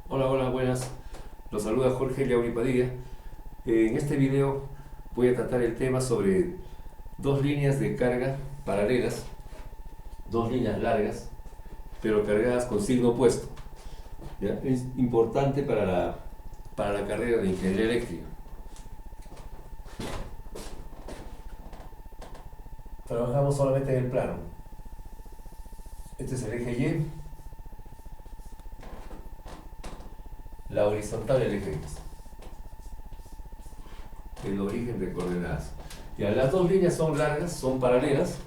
Hola, hola, buenas. Los saluda Jorge Liauri Padilla. En este video voy a tratar el tema sobre dos líneas de carga paralelas, dos líneas largas, pero cargadas con signo opuesto. ¿Ya? Es importante para la carrera de ingeniería eléctrica. Trabajamos solamente en el plano. Este es el eje Y, la horizontal el eje X. El origen de coordenadas. Ya, las dos líneas son largas, son paralelas.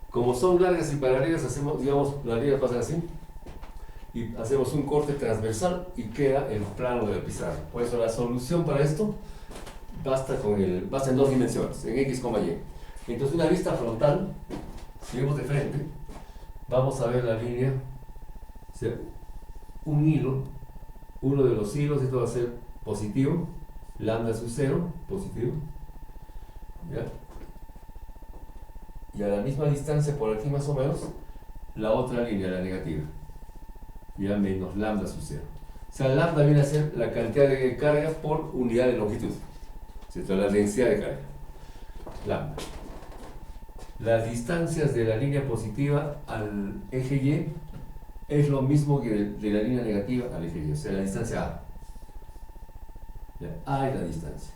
Como son largas y paralelas, hacemos, digamos, las líneas pasan así y hacemos un corte transversal y queda el plano de la pizarra. Por eso la solución para esto basta en dos dimensiones, en X, Y. Entonces una vista frontal, si vemos de frente, vamos a ver la línea, o sea, un hilo, uno de los hilos, esto va a ser positivo, lambda sub 0, positivo, ¿ya? Y a la misma distancia por aquí más o menos, la otra línea, la negativa, ya menos lambda sub 0. O sea, lambda viene a ser la cantidad de carga por unidad de longitud, ¿cierto? La densidad de carga, lambda. Las distancias de la línea positiva al eje Y es lo mismo que de la línea negativa al eje Y, o sea, la distancia A. ¿Ya? A es la distancia.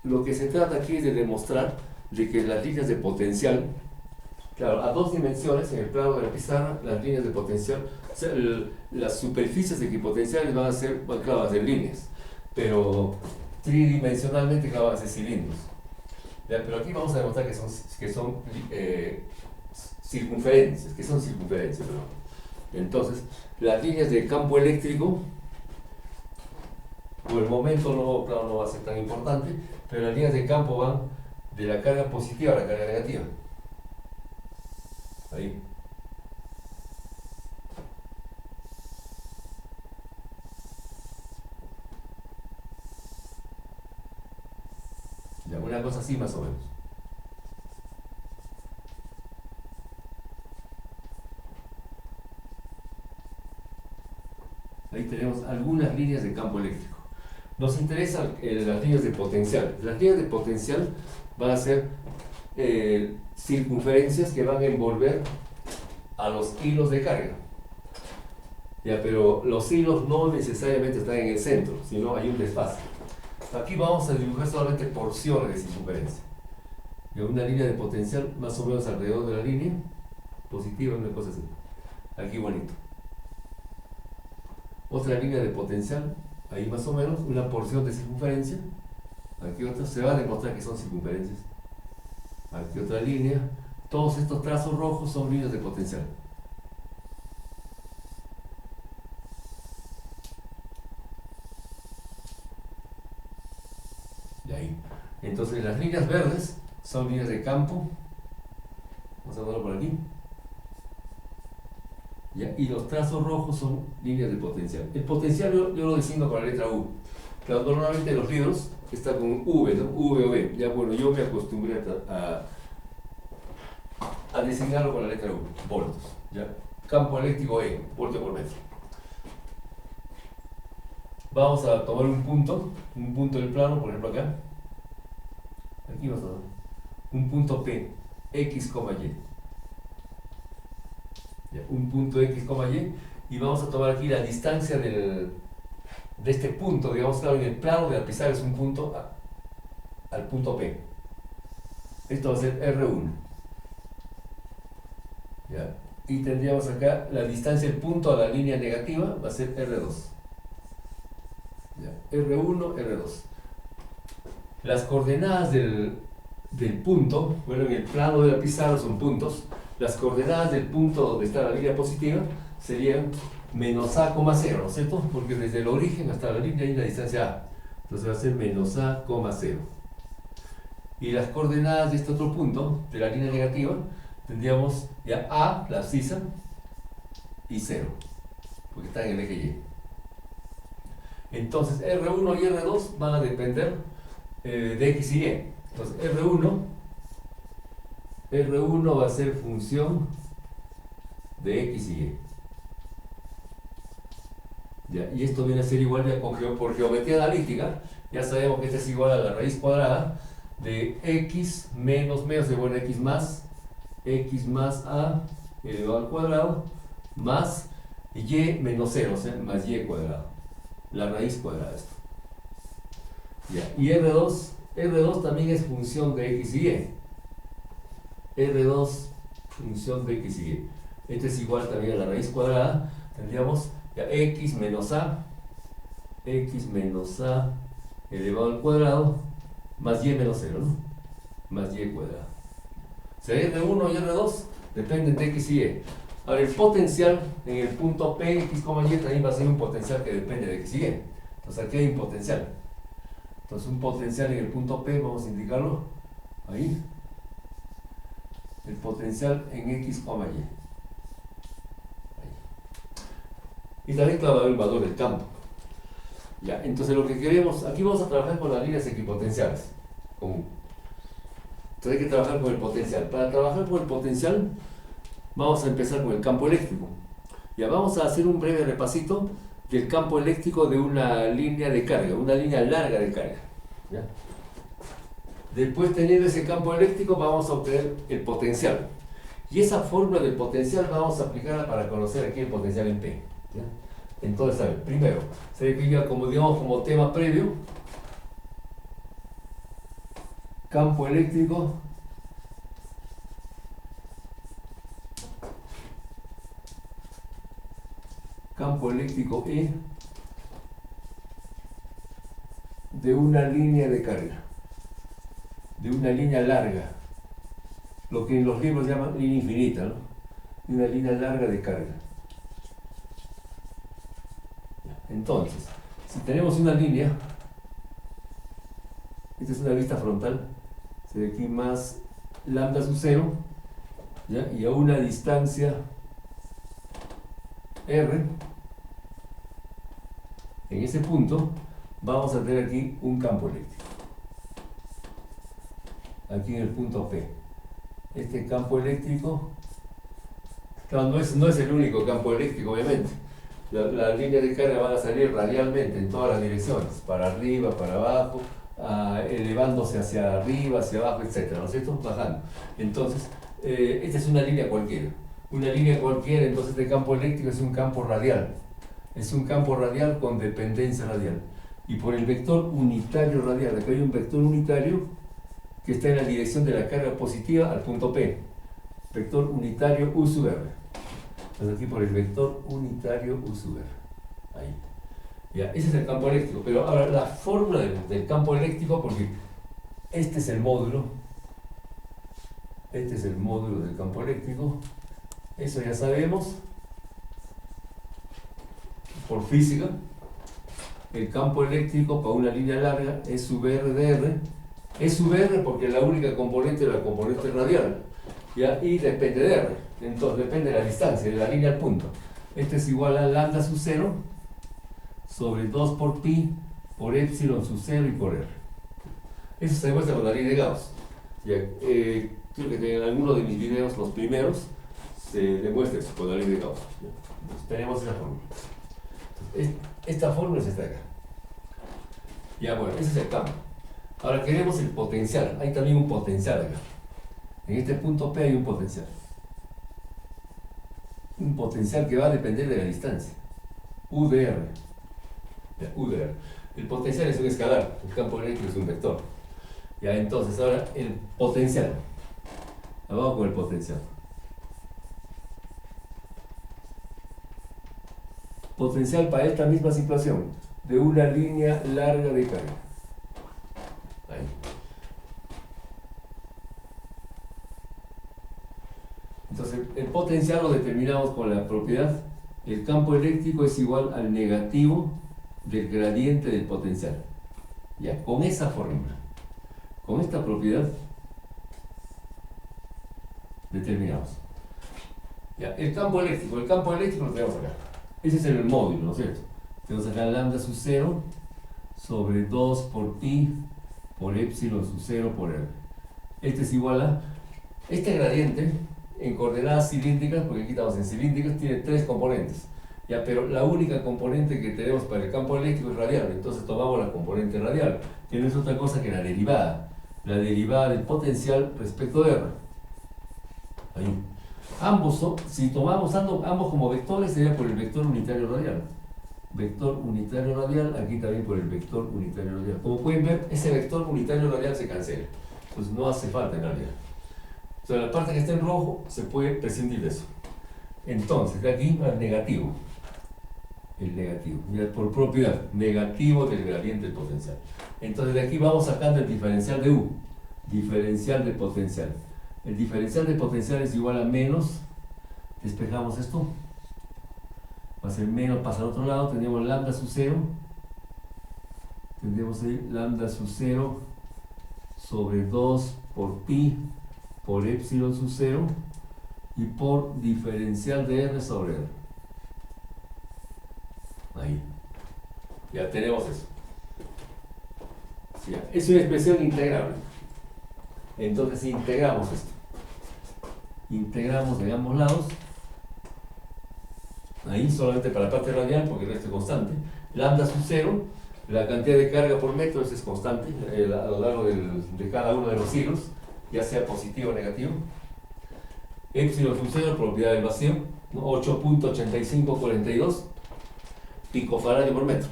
Lo que se trata aquí es de demostrar de que las líneas de potencial, claro, a dos dimensiones, en el plano de la pizarra, las líneas de potencial, o sea, las superficies equipotenciales van a ser, bueno, claro, van a ser líneas, pero tridimensionalmente, claro, van a ser cilindros. ¿Ya? Pero aquí vamos a demostrar que son circunferencias, perdón. Entonces, las líneas de campo eléctrico, por el momento no, claro, no va a ser tan importante, pero las líneas de campo van de la carga positiva a la carga negativa. Ahí. Ya, una cosa así más o menos. Ahí tenemos algunas líneas de campo eléctrico. Nos interesan las líneas de potencial. Las líneas de potencial van a ser circunferencias que van a envolver a los hilos de carga. Ya, pero los hilos no necesariamente están en el centro, sino hay un desfase. Aquí vamos a dibujar solamente porciones de circunferencia. Y una línea de potencial más o menos alrededor de la línea positiva, una cosa así. Aquí bonito. Otra línea de potencial, ahí más o menos, una porción de circunferencia. Aquí otra, se va a demostrar que son circunferencias. Aquí otra línea. Todos estos trazos rojos son líneas de potencial. De ahí. Entonces las líneas verdes son líneas de campo. Vamos a verlo por aquí. ¿Ya? Y los trazos rojos son líneas de potencial. El potencial yo lo designo con la letra U. Claro, normalmente los libros está con V, ¿no? V o B. Ya bueno, yo me acostumbré a designarlo con la letra U, voltios. ¿Ya? Campo eléctrico E, voltio por metro. Vamos a tomar un punto del plano, por ejemplo acá. Aquí vamos a tomar un punto P, X, Y. ¿Ya? Un punto X, Y. Y vamos a tomar aquí la distancia de este punto, digamos, claro, en el plano de la pizarra es un punto al punto P. Esto va a ser R1. ¿Ya? Y tendríamos acá la distancia del punto a la línea negativa, va a ser R2. ¿Ya? R1, R2. Las coordenadas del punto, bueno, en el plano de la pizarra son puntos, las coordenadas del punto donde está la línea positiva serían menos A, 0, ¿no es cierto? Porque desde el origen hasta la línea hay una distancia A. Entonces va a ser menos A, 0. Y las coordenadas de este otro punto, de la línea negativa, tendríamos ya A, la abscisa, y 0, porque está en el eje Y. Entonces R1 y R2 van a depender de X y Y. Entonces R1 va a ser función de X y Y. Ya, y esto viene a ser igual por geometría analítica. Ya sabemos que este es igual a la raíz cuadrada de X menos bueno, X más A elevado al cuadrado más Y menos 0, o sea, más Y cuadrado. La raíz cuadrada de esto. Ya, y R2 también es función de X y Y. R2 función de X y Y. Este es igual también a la raíz cuadrada. Tendríamos ya X menos A elevado al cuadrado más Y menos 0, ¿no? Más Y cuadrado. O sea, R1 y R2 dependen de X y Y. Ahora, el potencial en el punto P, X, Y también va a ser un potencial que depende de X y Y. Entonces aquí hay un potencial. Entonces un potencial en el punto P, vamos a indicarlo ahí. El potencial en X, Y. Ahí. Y también claro, el valor del campo. Ya, entonces lo que queremos, aquí vamos a trabajar con las líneas equipotenciales. Común. Entonces hay que trabajar con el potencial. Para trabajar con el potencial, vamos a empezar con el campo eléctrico. Ya vamos a hacer un breve repasito del campo eléctrico de una línea de carga, una línea larga de carga. ¿Ya? Después, teniendo ese campo eléctrico, vamos a obtener el potencial. Y esa fórmula del potencial vamos a aplicarla para conocer aquí el potencial en P. ¿Ya? Entonces, a ver, primero, se define como tema previo, campo eléctrico E de una línea de carga, de una línea larga, lo que en los libros llaman línea infinita, ¿no? De una línea larga de carga. Entonces, si tenemos una línea, esta es una vista frontal, se ve aquí más lambda sub 0, ¿ya? Y a una distancia R, en ese punto vamos a tener aquí un campo eléctrico. Aquí en el punto P. Este campo eléctrico, claro, no es el único campo eléctrico, obviamente. Las líneas de carga van a salir radialmente en todas las direcciones, para arriba, para abajo, elevándose hacia arriba, hacia abajo, etc. ¿No es cierto? Bajando. Entonces, esta es una línea cualquiera. Una línea cualquiera, entonces este campo eléctrico es un campo radial. Es un campo radial con dependencia radial. Y por el vector unitario radial, aquí hay un vector unitario que está en la dirección de la carga positiva al punto P. Vector unitario U sub R. Entonces aquí por el vector unitario U sub R. Ahí. Ya, ese es el campo eléctrico. Pero ahora la fórmula del campo eléctrico, porque este es el módulo. Este es el módulo del campo eléctrico. Eso ya sabemos. Por física. El campo eléctrico para una línea larga es sub R de R. Es sub R porque la única componente es la componente radial. ¿Ya? Y depende de R. Entonces depende de la distancia, de la línea al punto. Este es igual a lambda sub 0 sobre 2 por pi por epsilon sub 0 y por R. Eso se demuestra con la ley de Gauss. Ya, creo que en alguno de mis videos, los primeros, se demuestra eso con la ley de Gauss. Entonces, tenemos esa fórmula. Esta fórmula es esta de acá. Ya, bueno, ese es el campo. Ahora queremos el potencial. Hay también un potencial acá. En este punto P hay un potencial. Un potencial que va a depender de la distancia. U de R. Ya, U de R. El potencial es un escalar. El campo eléctrico es un vector. Ya, entonces ahora el potencial. Vamos con el potencial. Potencial para esta misma situación de una línea larga de carga. Ahí. Entonces, el potencial lo determinamos con la propiedad. El campo eléctrico es igual al negativo del gradiente del potencial. Ya, con esa fórmula, con esta propiedad, determinamos. Ya, el campo eléctrico lo tenemos acá. Ese es el módulo, ¿no es cierto? Tenemos acá lambda sub 0 sobre 2 por pi por epsilon sub 0 por r. Este es igual a, este gradiente en coordenadas cilíndricas, porque aquí estamos en cilíndricas, tiene 3 componentes. Ya, pero la única componente que tenemos para el campo eléctrico es radial, entonces tomamos la componente radial, que no es otra cosa que la derivada del potencial respecto de r. Ahí. Si tomamos ambos como vectores, sería por el vector unitario radial. Vector unitario radial, aquí también por el vector unitario radial. Como pueden ver, ese vector unitario radial se cancela. Entonces no hace falta en realidad. Entonces la parte que está en rojo se puede prescindir de eso. Entonces, de aquí al negativo. El negativo. Mira, por propiedad, negativo del gradiente del potencial. Entonces de aquí vamos sacando el diferencial de U. Diferencial de potencial. El diferencial de potencial es igual a menos, despejamos esto, va a ser menos, pasa al otro lado, tenemos lambda sub 0, tendremos ahí lambda sub 0 sobre 2 por pi por epsilon sub 0 y por diferencial de r sobre r. Ahí, ya tenemos eso. Sí, es una expresión integrable. Entonces integramos esto. Integramos de ambos lados. Ahí solamente para la parte radial, porque el resto es constante. Lambda sub 0, la cantidad de carga por metro es constante a lo largo de cada uno de los hilos, ya sea positivo o negativo. Epsilon sub 0, propiedad del vacío, 8.8542 picofaradio por metro.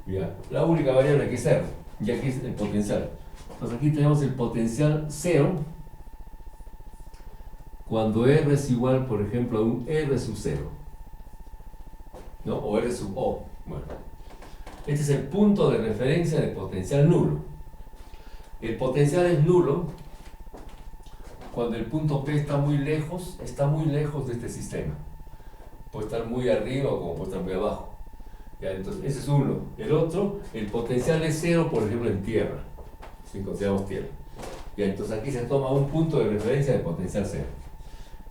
Ya. La única variable que es R, y aquí es el potencial. Entonces aquí tenemos el potencial 0 cuando R es igual, por ejemplo, a un R sub 0, ¿no? O R sub O. Bueno, este es el punto de referencia de potencial nulo. El potencial es nulo cuando el punto P está muy lejos de este sistema. Puede estar muy arriba o como puede estar muy abajo. Ya, entonces, ese es uno. El otro, el potencial es 0, por ejemplo, en tierra. Si consideramos tierra. Ya, entonces aquí se toma un punto de referencia de potencial 0.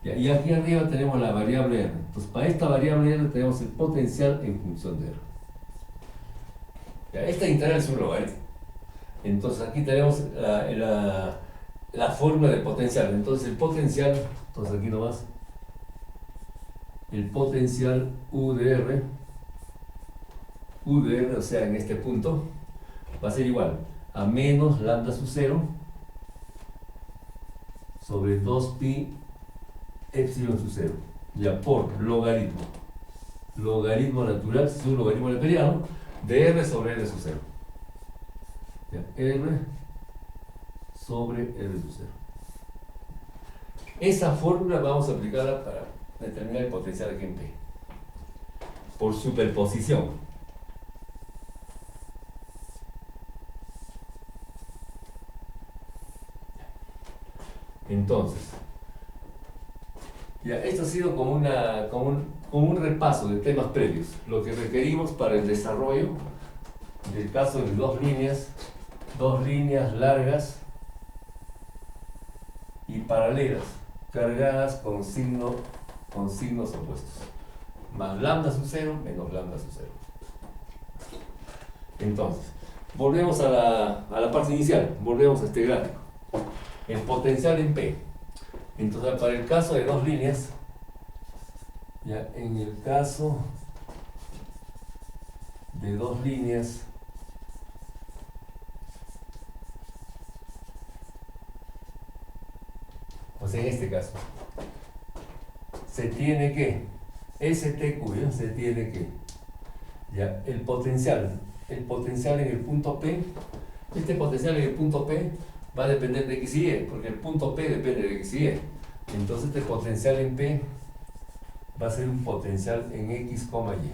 Ya, y aquí arriba tenemos la variable R. Entonces para esta variable R tenemos el potencial en función de R. Ya, esta integral es un logaritmo. Entonces aquí tenemos la fórmula de potencial. Entonces el potencial, entonces aquí nomás, el potencial U de R, o sea en este punto, va a ser igual a menos lambda sub 0 sobre 2pi epsilon sub 0, ya por logaritmo natural, es un logaritmo neperiano, de R sobre R sub 0. Ya, R sobre R sub 0. Esa fórmula vamos a aplicarla para determinar el potencial aquí en P, por superposición. Entonces, ya, esto ha sido como un repaso de temas previos, lo que requerimos para el desarrollo del caso de dos líneas largas y paralelas, cargadas con signos opuestos, más lambda sub 0 menos lambda sub 0. Entonces, volvemos a la parte inicial, volvemos a este gráfico. El potencial en P. Entonces, para el caso de dos líneas, ya en el caso de dos líneas, pues en este caso, se tiene que, STQ, se tiene que, ya, el potencial en el punto P, este potencial en el punto P va a depender de X y Y, porque el punto P depende de X y Y. Entonces este potencial en P va a ser un potencial en X, Y.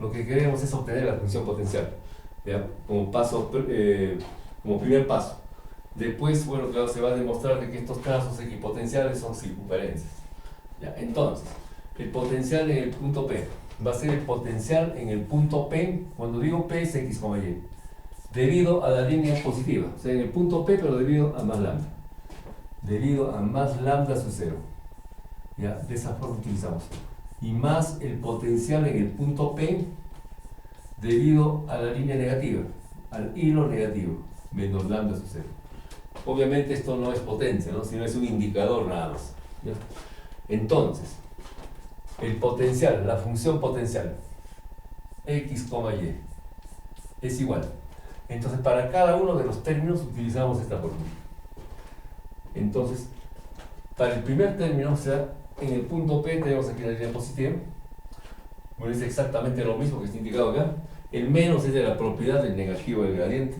Lo que queremos es obtener la función potencial, ¿ya? Como primer paso. Después, bueno, claro, se va a demostrar de que estos trazos equipotenciales son circunferencias. ¿Ya? Entonces, el potencial en el punto P va a ser el potencial en el punto P, cuando digo P es X, Y, debido a la línea positiva, o sea, en el punto P, pero debido a más lambda sub 0. Ya, de esa forma utilizamos. Y más el potencial en el punto P debido a la línea negativa, al hilo negativo, menos lambda sub 0. Obviamente esto no es potencia, ¿no? Sino es un indicador nada más. ¿Ya? Entonces, el potencial, la función potencial, x, y, es igual. Entonces, para cada uno de los términos utilizamos esta fórmula. Entonces, para el primer término, o sea, en el punto P tenemos aquí la línea positiva. Bueno, es exactamente lo mismo que está indicado acá. El menos es de la propiedad del negativo del gradiente.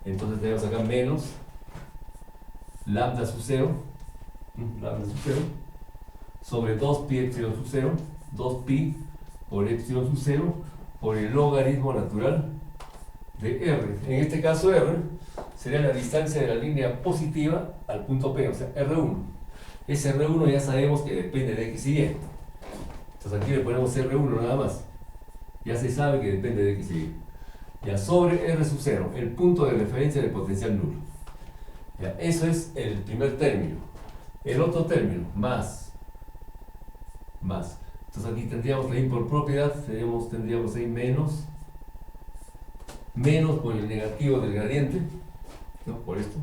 Entonces tenemos acá menos lambda sub 0, sobre 2pi epsilon sub 0, 2pi por epsilon sub 0, por el logaritmo natural de R. En este caso R sería la distancia de la línea positiva al punto P, o sea, R1. Ese R1 ya sabemos que depende de X y Y. Entonces aquí le ponemos R1 nada más. Ya se sabe que depende de X y Y. Ya sobre R sub 0, el punto de referencia del potencial nulo. Ya, eso es el primer término. El otro término, más. Entonces aquí tendríamos la I por propiedad, tendríamos ahí menos por el negativo del gradiente, ¿no? Por esto.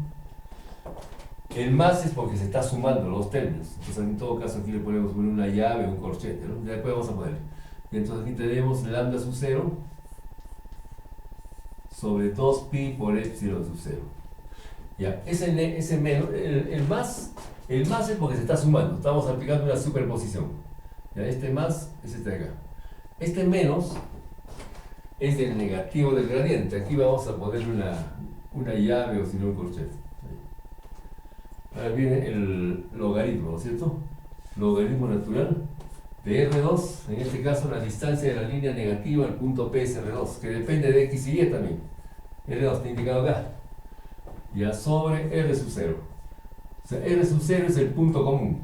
El más es porque se está sumando los términos. Entonces en todo caso aquí le podemos poner una llave o un corchete, ¿no? Ya después vamos a poner. Y entonces aquí tenemos lambda sub 0 sobre 2pi por epsilon sub 0. Ya, ese menos, el más es porque se está sumando, estamos aplicando una superposición. Ya, este más es este de acá. Este menos es del negativo del gradiente. Aquí vamos a ponerle una llave o si no un corchete. Ahora viene el logaritmo, ¿no es cierto? Logaritmo natural de R2, en este caso la distancia de la línea negativa al punto P es R2, que depende de X y Y también. R2 está indicado acá. Ya sobre R sub 0. O sea, R sub 0 es el punto común.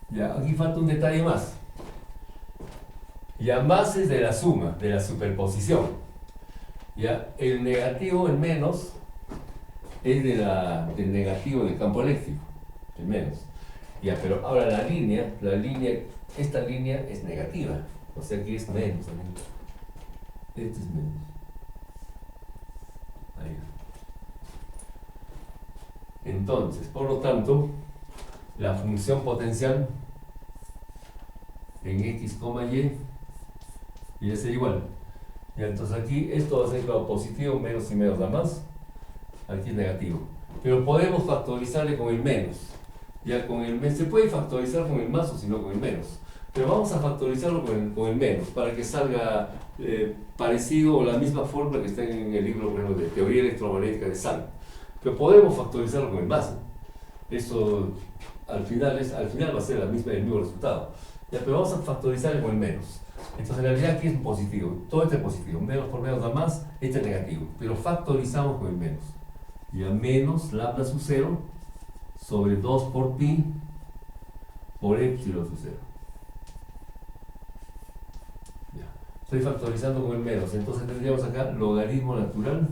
Ya, aquí falta un detalle más. Ya más es de la suma, de la superposición. Ya, el negativo, el menos, es del negativo del campo eléctrico. El menos. Ya, pero ahora esta línea es negativa. O sea que es menos también. Este es menos. Ahí. Entonces, por lo tanto, la función potencial en x, y y es igual. Y entonces aquí esto va a ser claro, positivo, menos y menos da más. Aquí es negativo. Pero podemos factorizarle con el menos. Ya con el menos. Se puede factorizar con el más o si no con el menos. Pero vamos a factorizarlo con el menos para que salga parecido o la misma fórmula que está en el libro, por ejemplo, de teoría electromagnética de Sand. Pero podemos factorizarlo con el más. Eso al final va a ser el mismo resultado. Ya, pero vamos a factorizarlo con el menos. Entonces en realidad aquí es un positivo. Todo este es positivo. Menos por menos da más, este es negativo. Pero factorizamos con el menos. Ya menos lambda sub 0 sobre 2 por pi por epsilon sub 0. Ya. Estoy factorizando con el menos. Entonces tendríamos acá logaritmo natural.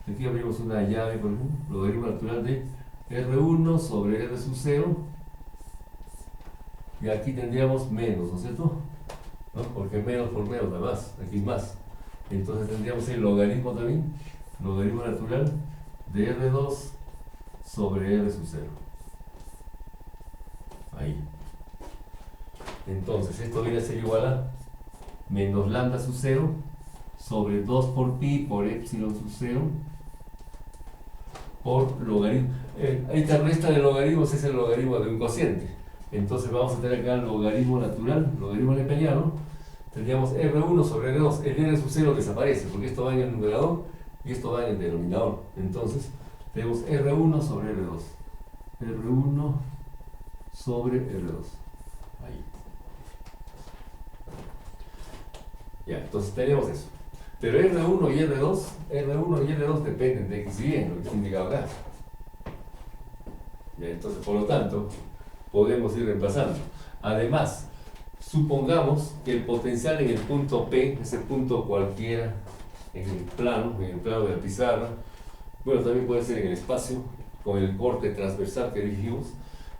Aquí abrimos una llave, por ejemplo. Logaritmo natural de R1 sobre R sub 0. Y aquí tendríamos menos, ¿no es cierto? ¿No? Porque menos por menos da más. Aquí es más. Entonces tendríamos el logaritmo también. Logaritmo natural de R2 sobre R sub 0. Ahí. Entonces esto viene a ser igual a menos lambda sub 0 sobre 2 por pi por epsilon sub 0 por logaritmo. Esta resta de logaritmos es el logaritmo de un cociente. Entonces vamos a tener acá el logaritmo natural, logaritmo neperiano. Tendríamos R1 sobre R2. El R sub 0 desaparece porque esto va en el numerador y esto va en el denominador. Entonces tenemos R1 sobre R2. R1 sobre R2. Ahí. Ya, entonces tenemos eso. Pero R1 y R2 dependen de X y Y, lo que está indicado acá. Ya, entonces, por lo tanto, podemos ir reemplazando. Además, supongamos que el potencial en el punto P, ese punto cualquiera en el plano de la pizarra, bueno, también puede ser en el espacio, con el corte transversal que dijimos,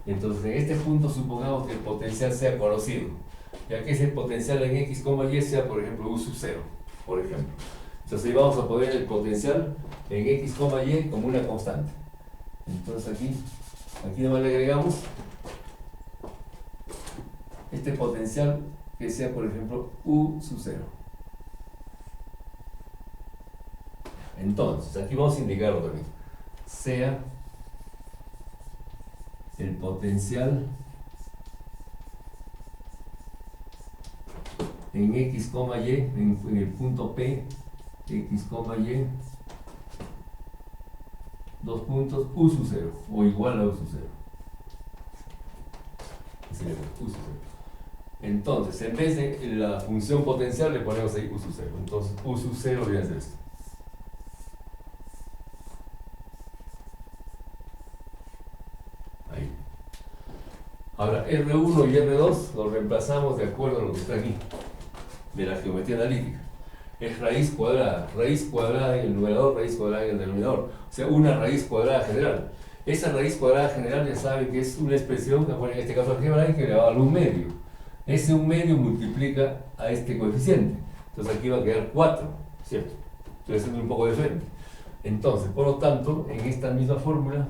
Entonces, en este punto supongamos que el potencial sea conocido, ya que ese potencial en x, y sea, por ejemplo, u sub 0, por ejemplo. Entonces, ahí vamos a poner el potencial en x, y como una constante. Entonces, aquí nomás le agregamos este potencial que sea, por ejemplo, u sub 0. Entonces, aquí vamos a indicarlo también. Sea el potencial en x, y, en el punto P, x, y, dos puntos, u sub 0, o igual a u sub 0. Así le pongo, u sub 0. Entonces, en vez de la función potencial, le ponemos ahí u sub 0. Entonces, u sub 0 viene a ser esto. Ahí. Ahora, R1 y R2 los reemplazamos de acuerdo a lo que está aquí, de la geometría analítica. Es raíz cuadrada en el numerador, raíz cuadrada en el denominador. O sea, una raíz cuadrada general. Esa raíz cuadrada general ya saben que es una expresión, en este caso álgebra, que elevado al 1 medio. Ese 1 medio multiplica a este coeficiente. Entonces aquí va a quedar 4, ¿cierto? Estoy haciendo un poco diferente. Entonces, por lo tanto, en esta misma fórmula,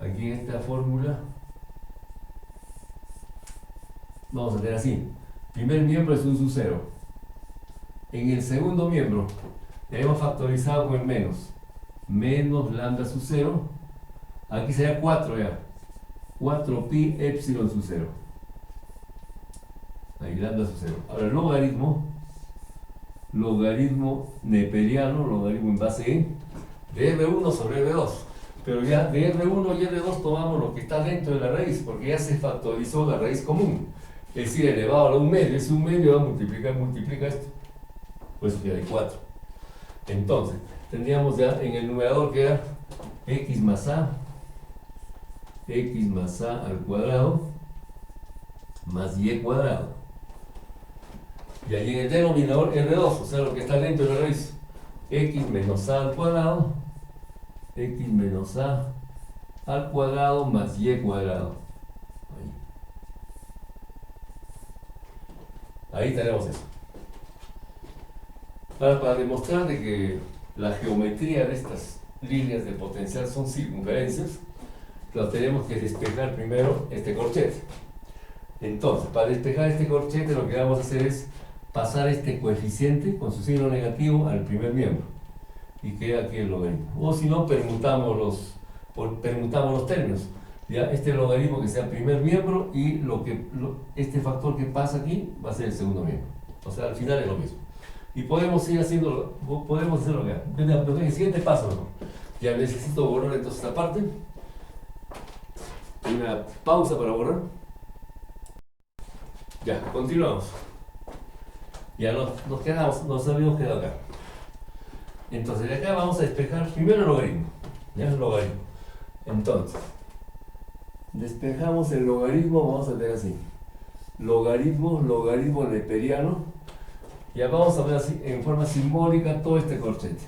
aquí en esta fórmula, vamos a tener así. Primer miembro es u sub 0. En el segundo miembro, le hemos factorizado con el menos. Menos lambda sub 0. Aquí sería 4 ya. 4pi epsilon sub 0. Ahí lambda sub 0. Ahora el logaritmo neperiano, logaritmo en base E, de R1 sobre R2. Pero ya de R1 y R2 tomamos lo que está dentro de la raíz, porque ya se factorizó la raíz común. Es decir, elevado a 1 medio. Ese 1 medio va a multiplica esto. Pues ya hay 4. Entonces, tendríamos ya en el numerador que era x más a al cuadrado más y cuadrado. Y ahí en el denominador R2, o sea, lo que está dentro de la raíz, x menos a al cuadrado, x menos a al cuadrado más y cuadrado. Ahí tenemos eso. Ahora, para demostrar de que la geometría de estas líneas de potencial son circunferencias, lo tenemos que despejar primero este corchete. Entonces, para despejar este corchete, lo que vamos a hacer es pasar este coeficiente con su signo negativo al primer miembro. Y queda aquí el logaritmo. O si no, permutamos los términos. Ya, este logaritmo que sea primer miembro y este factor que pasa aquí va a ser el segundo miembro. O sea, al final es lo mismo. Y podemos ir haciéndolo, podemos hacerlo acá. El siguiente paso, ¿no? Ya necesito borrar entonces esta parte. Una pausa para borrar. Ya, continuamos. Ya nos habíamos quedado acá. Entonces de acá vamos a despejar primero el logaritmo. Ya el logaritmo. Entonces, despejamos el logaritmo, vamos a tener así. Logaritmo neperiano. Ya vamos a ver así en forma simbólica todo este corchete.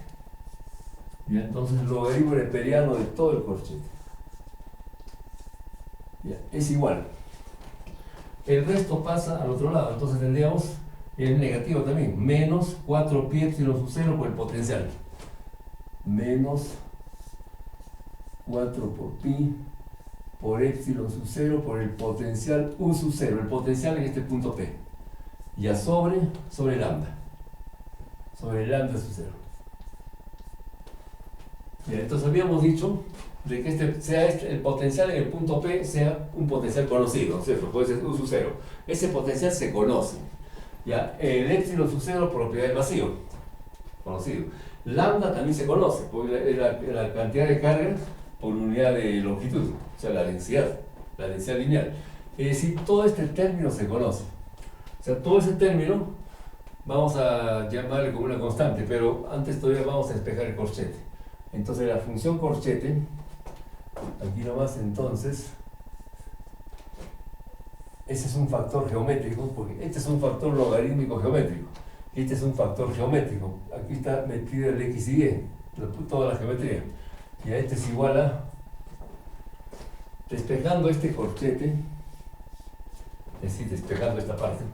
Ya, entonces el logaritmo neperiano de todo el corchete. Ya, es igual. El resto pasa al otro lado, entonces tendríamos el negativo también, menos 4pi epsilon sub 0 por el potencial. Menos 4 por pi por epsilon sub 0 por el potencial u sub 0, el potencial en este punto P. Ya sobre lambda. Sobre lambda sub 0. Bien, entonces habíamos dicho de que el potencial en el punto P sea un potencial conocido, ¿no es cierto? Puede ser u sub 0. Ese potencial se conoce. Ya, el epsilon sub 0, propiedad del vacío, conocido. Lambda también se conoce, porque la cantidad de carga por unidad de longitud, o sea, la densidad lineal. Es decir, todo este término se conoce. O sea, todo ese término vamos a llamarle como una constante, pero antes todavía vamos a despejar el corchete. Entonces la función corchete, aquí nomás entonces, ese es un factor geométrico, porque este es un factor logarítmico geométrico, este es un factor geométrico, aquí está metido el x y y, toda la geometría, y a este es igual a Despejando este corchete, es decir, despejando esta parte,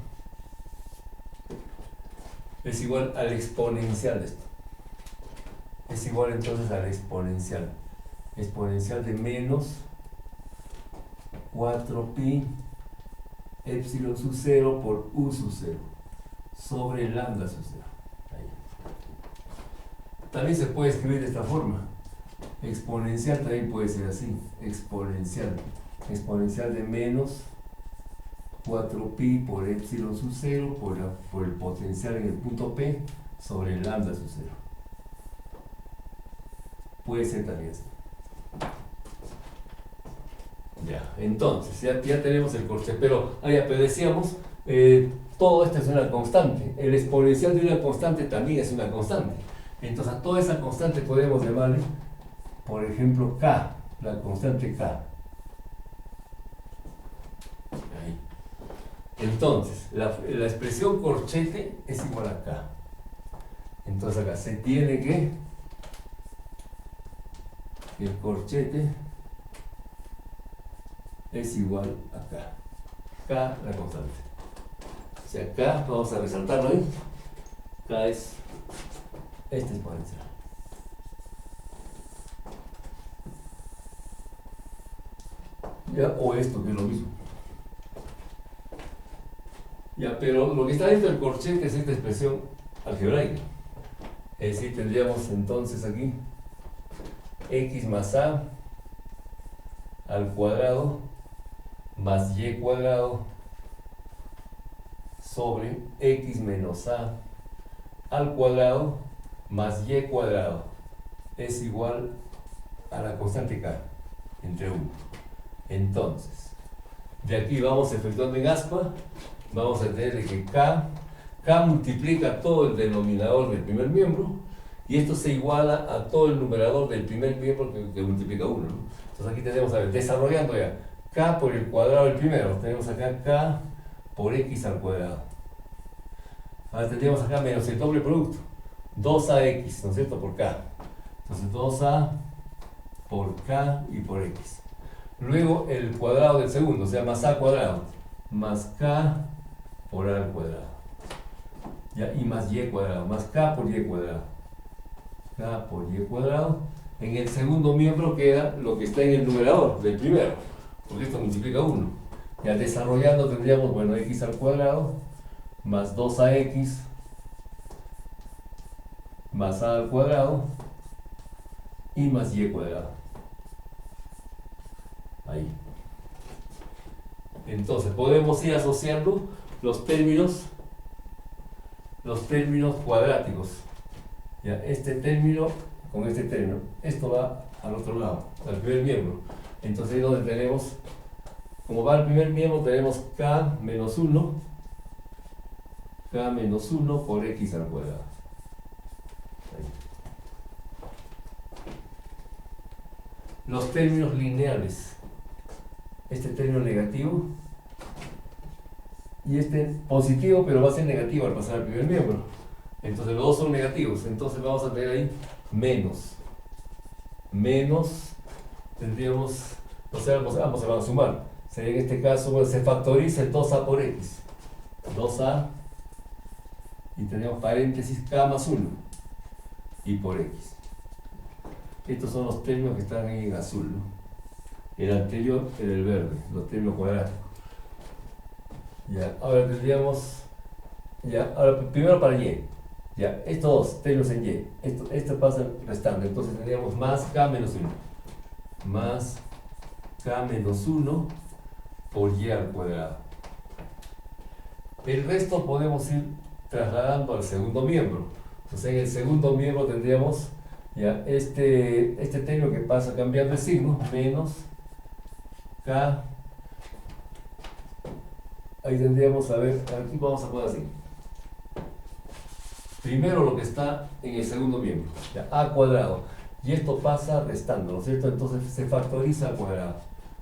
es igual al exponencial de esto. Es igual entonces al exponencial. Exponencial de menos 4pi epsilon sub 0 por u sub 0 sobre lambda sub 0. Ahí. También se puede escribir de esta forma. Exponencial también puede ser así. Exponencial. Exponencial de menos 4pi por epsilon sub 0 por el potencial en el punto P sobre lambda sub 0. Puede ser también así. Ya, entonces, ya tenemos el corchete, pero decíamos, todo esto es una constante. El exponencial de una constante también es una constante. Entonces, a toda esa constante podemos llamarle, por ejemplo, K, la constante K. Ahí. Entonces, la expresión corchete es igual a K. Entonces, acá se tiene que el corchete es igual a K. K, la constante. O sea, K, vamos a resaltarlo ahí. K es este exponencial. Ya, o esto, que es lo mismo. Ya, pero lo que está dentro del corchete es esta expresión algebraica. Es decir, tendríamos entonces aquí x más a al cuadrado más y cuadrado sobre x menos a al cuadrado más y cuadrado es igual a la constante k entre 1. Entonces, de aquí vamos efectuando en aspa, vamos a tener que k multiplica todo el denominador del primer miembro y esto se iguala a todo el numerador del primer miembro que multiplica 1, ¿no? Entonces aquí tenemos, a ver, desarrollando ya, k por el cuadrado del primero, tenemos acá k por x al cuadrado. Ahora tendríamos acá menos el doble producto, 2ax, ¿no es cierto?, por k. Entonces 2a por k y por x. Luego el cuadrado del segundo, o sea, más a cuadrado, más k por a al cuadrado. Ya, y más y cuadrado, más k por y cuadrado. K por y cuadrado. En el segundo miembro queda lo que está en el numerador del primero, porque esto multiplica 1. Ya desarrollando tendríamos, bueno, x al cuadrado más 2ax más a al cuadrado y más y cuadrado. Ahí. Entonces podemos ir asociando los términos cuadráticos. Ya, este término con este término. Esto va al otro lado, al primer miembro. Entonces ahí donde tenemos, como va al primer miembro, tenemos k menos 1 por x al cuadrado. Ahí. Los términos lineales. Este término negativo y este positivo, pero va a ser negativo al pasar al primer miembro. Entonces los dos son negativos. Entonces vamos a tener ahí menos, tendríamos, o sea, ambos se van a sumar. Sería en este caso, bueno, se factoriza el 2a por x. 2a y tenemos paréntesis k más 1 y por x. Estos son los términos que están ahí en azul, ¿no? El anterior era el verde, los términos cuadráticos. Ya, ahora tendríamos, ya, ahora primero para y. Ya, estos dos términos en y, esto pasa restando, entonces tendríamos más k menos 1. Más k menos 1 por y al cuadrado. El resto podemos ir trasladando al segundo miembro. Entonces en el segundo miembro tendríamos ya este término que pasa cambiando el signo, menos k. Ahí tendríamos, a ver, aquí vamos a poner así. Primero lo que está en el segundo miembro, ya, a cuadrado. Y esto pasa restando, ¿no es cierto? Entonces se factoriza al cuadrado.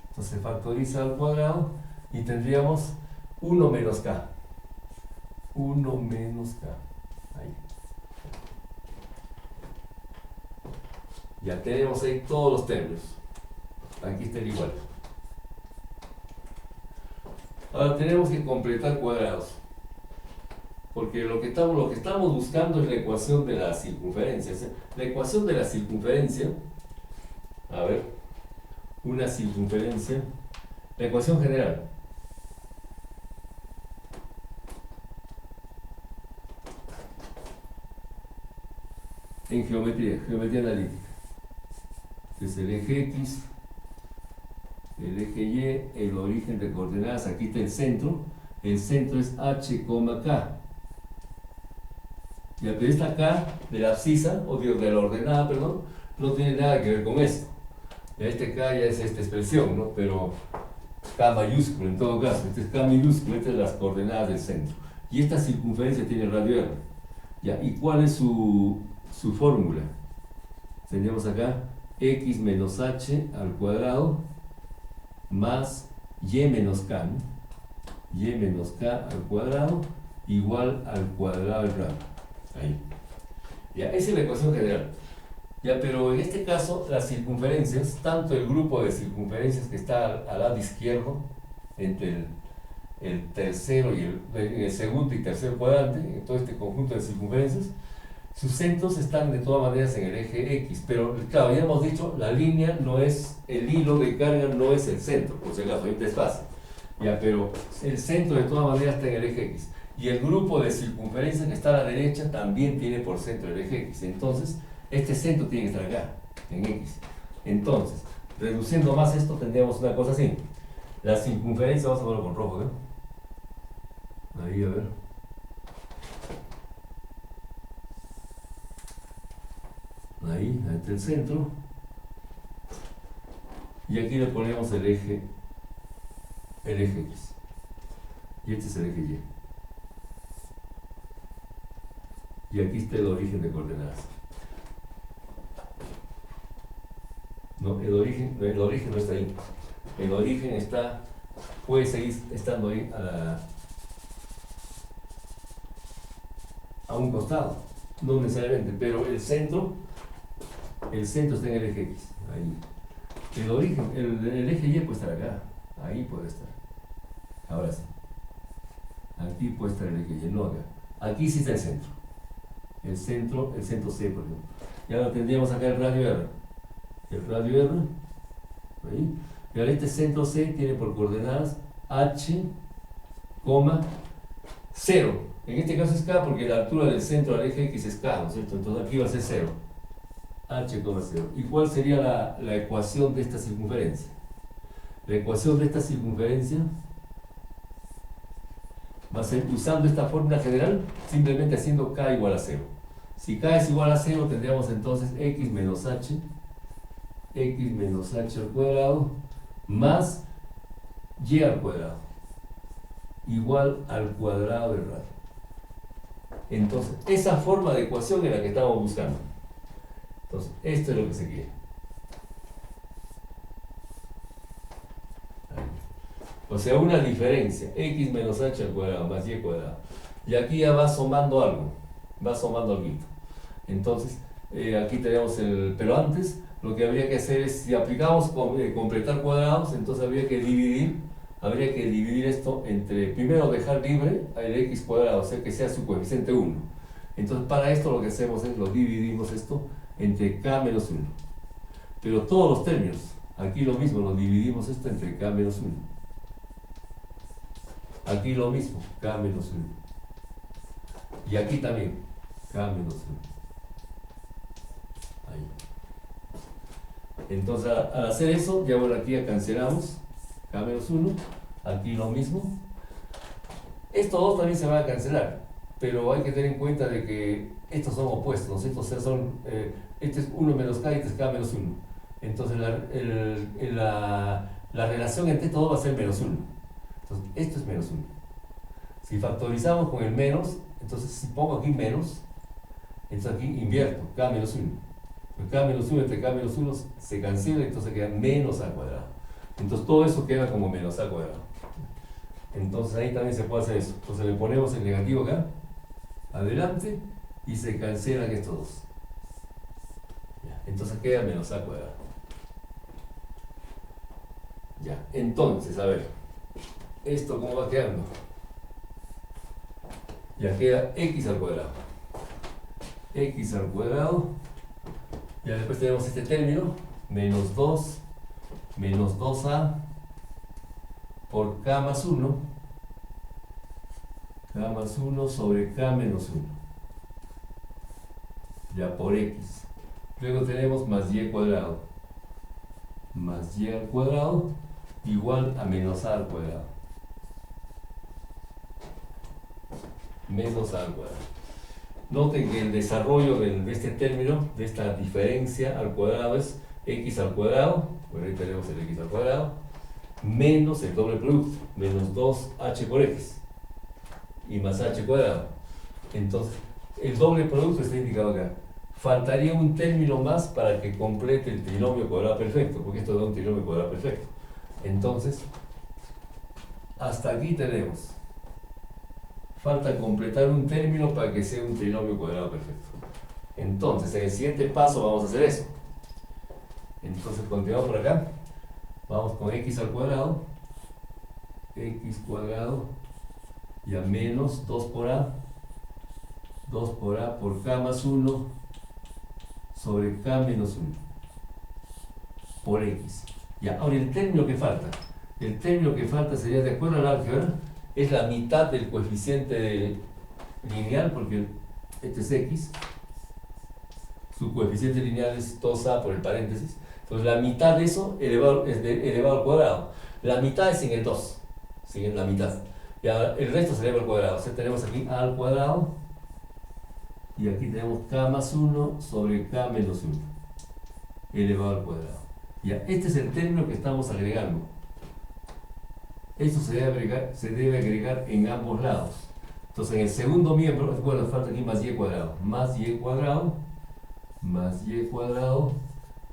Entonces se factoriza al cuadrado y tendríamos 1 menos k. 1 menos k. Ahí. Ya tenemos ahí todos los términos. Aquí está el igual. Ahora tenemos que completar cuadrados. Porque lo que estamos buscando es la ecuación de la circunferencia. O sea, la ecuación de la circunferencia, a ver, una circunferencia, la ecuación general. En geometría analítica. Es el eje X, el eje Y, el origen de coordenadas, aquí está el centro es H, K. Ya, pero esta K de la abscisa, o de la ordenada, perdón, no tiene nada que ver con esto. Ya este K ya es esta expresión, ¿no? Pero K mayúsculo en todo caso, este es K minúsculo, estas son las coordenadas del centro. Y esta circunferencia tiene radio R. Ya, ¿y cuál es su fórmula? Tenemos acá x menos h al cuadrado más y menos k, ¿no? Y menos k al cuadrado igual al cuadrado del radio. Ahí. Ya, esa es la ecuación general. Ya, pero en este caso, las circunferencias, tanto el grupo de circunferencias que está al lado izquierdo, entre el tercero y el segundo y tercer cuadrante, en todo este conjunto de circunferencias, sus centros están de todas maneras en el eje X, pero claro, ya hemos dicho, la línea no es, el hilo de carga no es el centro, por si acaso, hay un desfase. Ya, pero el centro de todas maneras está en el eje X. Y el grupo de circunferencias que está a la derecha también tiene por centro el eje X. Entonces, este centro tiene que estar acá, en X. Entonces, reduciendo más esto, tendríamos una cosa así. La circunferencia, vamos a ponerlo con rojo, ¿no? Ahí, a ver. Ahí está el centro. Y aquí le ponemos el eje X. Y este es el eje Y. Y aquí está el origen de coordenadas. No, el origen no está ahí. El origen está, puede seguir estando ahí a un costado. No necesariamente, pero el centro está en el eje X. Ahí. El origen, el eje Y puede estar acá. Ahí puede estar. Ahora sí. Aquí puede estar el eje Y, no acá. Aquí sí está el centro. El centro C, por ejemplo. Ya lo tendríamos acá el radio R. El radio R. Ahí. Y ahora este centro C tiene por coordenadas H, 0. En este caso es K porque la altura del centro al eje X es K, ¿no es cierto? Entonces aquí va a ser 0. H, 0. ¿Y cuál sería la ecuación de esta circunferencia? La ecuación de esta circunferencia va a ser, usando esta fórmula general, simplemente haciendo K igual a 0. Si K es igual a 0, tendríamos entonces X menos H al cuadrado más Y al cuadrado igual al cuadrado del radio. Entonces, esa forma de ecuación es la que estamos buscando. Entonces, esto es lo que se quiere. O sea, una diferencia, x menos h al cuadrado más y al cuadrado. Y aquí ya va sumando algo, algo. Entonces, aquí tenemos pero antes lo que habría que hacer es, si aplicamos completar cuadrados, entonces habría que dividir esto entre, primero dejar libre el x cuadrado, o sea que sea su coeficiente 1. Entonces, para esto lo que hacemos es, lo dividimos esto entre k menos 1. Pero todos los términos, aquí lo mismo, lo dividimos esto entre k menos 1. Aquí lo mismo, k menos 1. Y aquí también, k menos 1. Ahí. Entonces, al hacer eso, ya bueno, aquí ya cancelamos k menos 1. Aquí lo mismo. Estos dos también se van a cancelar, pero hay que tener en cuenta de que estos son opuestos, ¿no? Estos son, este es 1 menos k y este es k menos 1. Entonces, la relación entre estos dos va a ser menos 1. Entonces, esto es menos 1. Si factorizamos con el menos, entonces si pongo aquí menos, entonces aquí invierto, k menos 1. El k menos 1 entre k menos 1 se cancela, entonces queda menos a cuadrado. Entonces todo eso queda como menos a cuadrado. Entonces ahí también se puede hacer eso. Entonces le ponemos el negativo acá, adelante, y se cancelan estos dos. Ya, entonces queda menos a cuadrado. Ya, entonces, a ver. ¿esto cómo va quedando? Ya queda x al cuadrado. X al cuadrado. Ya después tenemos este término, menos 2a por k más 1, k más 1 sobre k menos 1, ya por x. Luego tenemos más y cuadrado, más y al cuadrado, igual a menos a al cuadrado, menos a al cuadrado. Noten que el desarrollo de este término, de esta diferencia al cuadrado, es x al cuadrado, bueno, ahí tenemos el x al cuadrado, menos el doble producto, menos 2h por x, y más h cuadrado. Entonces, el doble producto está indicado acá. Faltaría un término más para que complete el trinomio cuadrado perfecto, porque esto da un trinomio cuadrado perfecto. Entonces, hasta aquí tenemos. Falta completar un término para que sea un trinomio cuadrado perfecto. Entonces, en el siguiente paso vamos a hacer eso. Entonces, continuamos por acá. Vamos con x al cuadrado. X cuadrado. Ya menos 2 por a. 2 por a por k más 1 sobre k menos 1. Por x. Ya, ahora el término que falta. El término que falta sería, de acuerdo al álgebra, es la mitad del coeficiente lineal, porque este es x, su coeficiente lineal es 2a por el paréntesis, entonces la mitad de eso elevado al cuadrado, la mitad es en el 2, ¿sí? En la mitad, y ahora el resto se eleva al cuadrado, o sea, tenemos aquí a al cuadrado, y aquí tenemos k más 1 sobre k menos 1, elevado al cuadrado. Ya, este es el término que estamos agregando. Esto se debe agregar en ambos lados. Entonces en el segundo miembro, bueno, falta aquí más y cuadrado,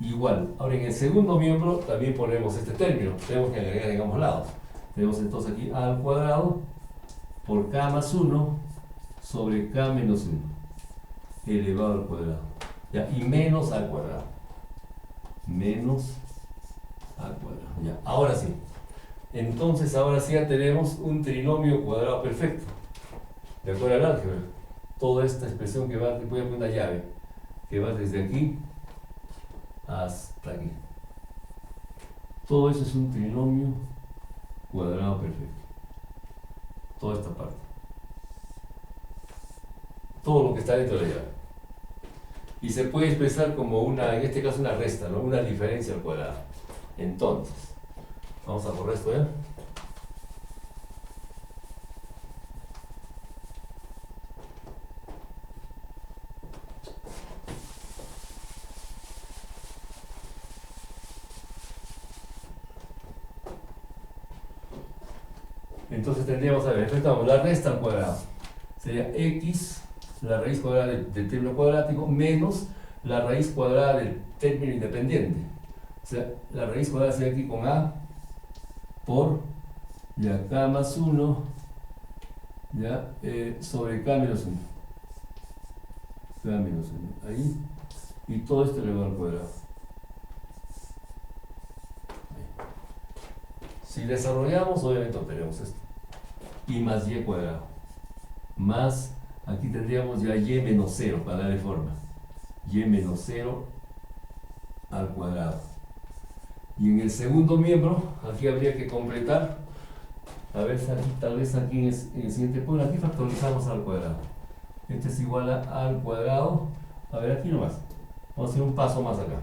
igual. Ahora en el segundo miembro también ponemos este término, tenemos que agregar en ambos lados. Tenemos entonces aquí a al cuadrado por k más 1 sobre k menos 1 elevado al cuadrado. Ya, y menos al cuadrado. Menos al cuadrado. Ya, ahora sí. Entonces ahora sí ya tenemos un trinomio cuadrado perfecto. De acuerdo al álgebra. Toda esta expresión que va, voy a poner una llave, que va desde aquí hasta aquí. Todo eso es un trinomio cuadrado perfecto. Toda esta parte. Todo lo que está dentro de la llave. Y se puede expresar como una, en este caso una resta, ¿no? Una diferencia al cuadrado. Entonces, vamos a borrar esto, ¿eh? Entonces tendríamos, a ver, enfrentamos la resta al cuadrado. Sería x, la raíz cuadrada del término cuadrático, menos la raíz cuadrada del término independiente. O sea, la raíz cuadrada sería aquí con a por ya k más 1 ya, sobre k menos 1. K menos 1. Ahí. Y todo esto elevado al cuadrado. Ahí. Si desarrollamos, obviamente obtenemos esto. Y más y cuadrado. Más, aquí tendríamos ya y menos 0 para darle forma. Y menos 0 al cuadrado. Y en el segundo miembro, aquí habría que completar. A ver, aquí, tal vez aquí en el siguiente punto, aquí factorizamos al cuadrado. Este es igual a al cuadrado. A ver, aquí nomás. Vamos a hacer un paso más acá.